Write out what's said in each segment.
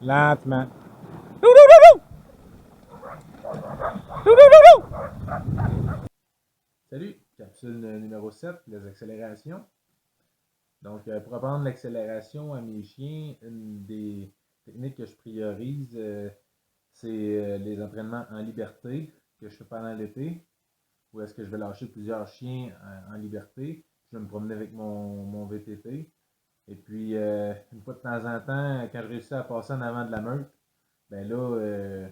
Lentement. Salut, capsule numéro 7, les accélérations. Donc, pour apprendre l'accélération à mes chiens, une des techniques que je priorise, c'est les entraînements en liberté que je fais pendant l'été, où est-ce que je vais lâcher plusieurs chiens en liberté. Je vais me promener avec mon VTT. Et puis, une fois de temps en temps, quand je réussis à passer en avant de la meute, ben là,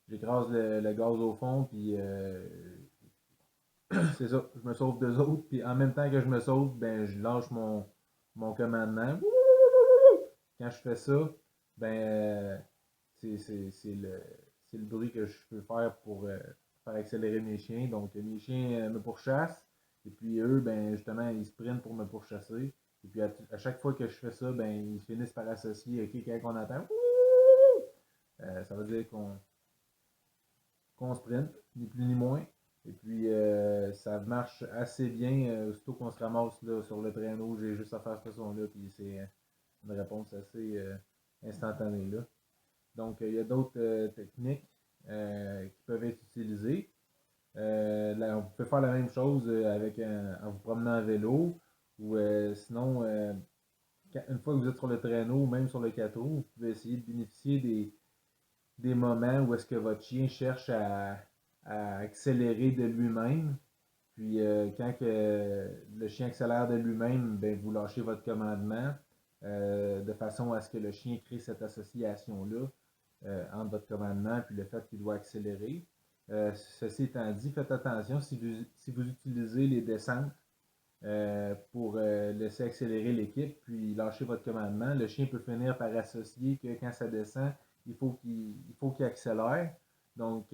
j'écrase le gaz au fond, puis c'est ça, je me sauve d'eux autres, puis en même temps que je me sauve, ben je lâche mon commandement. Quand je fais ça, ben c'est le bruit que je peux faire pour faire accélérer mes chiens. Donc mes chiens me pourchassent, et puis eux, ben justement, ils sprintent pour me pourchasser. Et puis à chaque fois que je fais ça, ben ils finissent par associer, ok, quand on attend, ça veut dire qu'on sprint, ni plus ni moins. Et puis, ça marche assez bien. Surtout qu'on se ramasse là, sur le traîneau, j'ai juste à faire ce son-là, puis c'est une réponse assez instantanée. Là. Donc, il y a d'autres techniques qui peuvent être utilisées. Là, on peut faire la même chose en vous promenant en vélo, ou sinon, une fois que vous êtes sur le traîneau, ou même sur le cateau, vous pouvez essayer de bénéficier des moments où est-ce que votre chien cherche à accélérer de lui-même. Puis quand que le chien accélère de lui-même, ben, vous lâchez votre commandement de façon à ce que le chien crée cette association-là entre votre commandement et le fait qu'il doit accélérer. Ceci étant dit, faites attention si vous utilisez les descentes pour laisser accélérer l'équipe, puis lâcher votre commandement. Le chien peut finir par associer que quand ça descend, il faut qu'il accélère. Donc,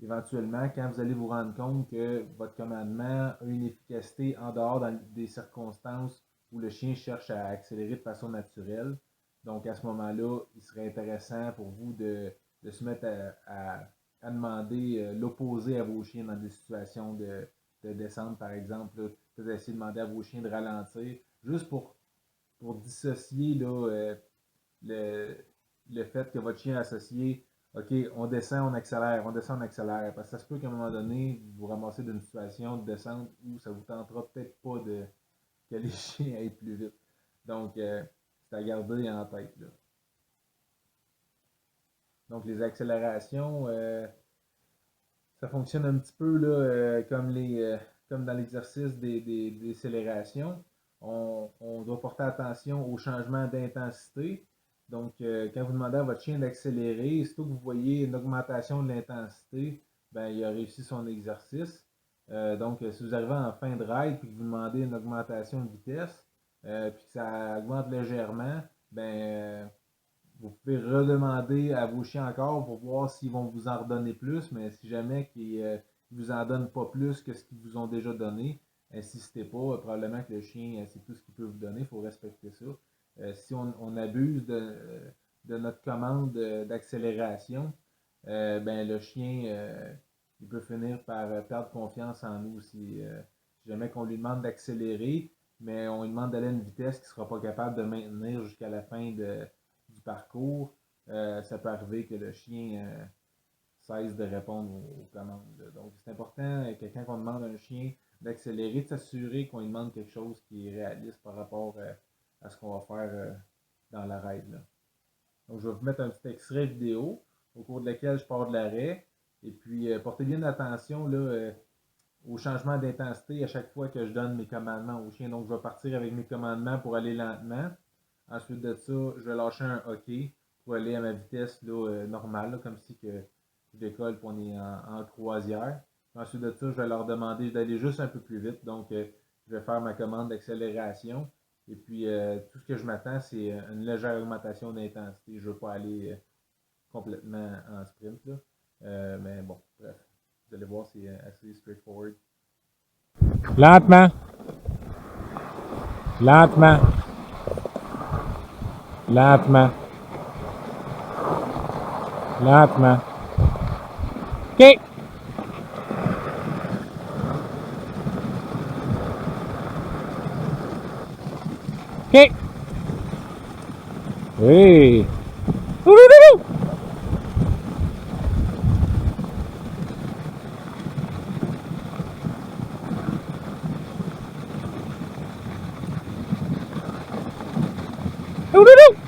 éventuellement, quand vous allez vous rendre compte que votre commandement a une efficacité en dehors des circonstances où le chien cherche à accélérer de façon naturelle, donc à ce moment-là, il serait intéressant pour vous de se mettre à demander l'opposé à vos chiens dans des situations de descente, par exemple. Peut-être essayer de demander à vos chiens de ralentir, juste pour dissocier là, le, le fait que votre chien est associé, OK, on descend, on accélère, on descend, on accélère. Parce que ça se peut qu'à un moment donné, vous vous ramassez d'une situation de descente où ça vous tentera peut-être pas que les chiens aillent plus vite. Donc, c'est à garder en tête. Là. Donc, les accélérations, ça fonctionne un petit peu là, comme dans l'exercice des décélérations. On doit porter attention au changement d'intensité. Donc, quand vous demandez à votre chien d'accélérer, surtout que vous voyez une augmentation de l'intensité, ben, il a réussi son exercice. Donc, si vous arrivez en fin de ride et que vous demandez une augmentation de vitesse, puis que ça augmente légèrement, ben, vous pouvez redemander à vos chiens encore pour voir s'ils vont vous en redonner plus, mais si jamais qu'ils ne vous en donnent pas plus que ce qu'ils vous ont déjà donné, insistez pas. Probablement que le chien, c'est tout ce qu'il peut vous donner. Il faut respecter ça. Si on abuse de notre commande d'accélération, ben le chien, il peut finir par perdre confiance en nous si jamais qu'on lui demande d'accélérer, mais on lui demande d'aller à une vitesse qu'il ne sera pas capable de maintenir jusqu'à la fin du parcours, ça peut arriver que le chien cesse de répondre aux commandes. Donc, c'est important que quand on demande à un chien d'accélérer, de s'assurer qu'on lui demande quelque chose qui est réaliste par rapport à ce qu'on va faire dans la ride. Là. Donc, je vais vous mettre un petit extrait vidéo au cours de lequel je pars de l'arrêt. Et puis, portez bien attention là, au changement d'intensité à chaque fois que je donne mes commandements au chien. Donc, je vais partir avec mes commandements pour aller lentement. Ensuite de ça, je vais lâcher un hockey pour aller à ma vitesse là, normale, là, comme si que je décolle et on est en croisière. Ensuite de ça, je vais leur demander d'aller juste un peu plus vite. Donc, je vais faire ma commande d'accélération. Et puis, tout ce que je m'attends, c'est une légère augmentation d'intensité. Je ne veux pas aller complètement en sprint. Là. Mais bon, bref. Vous allez voir, c'est assez straightforward. Lentement. Lentement. Lentement. Lentement. OK. OK. Oui. Đâu đâu đâu.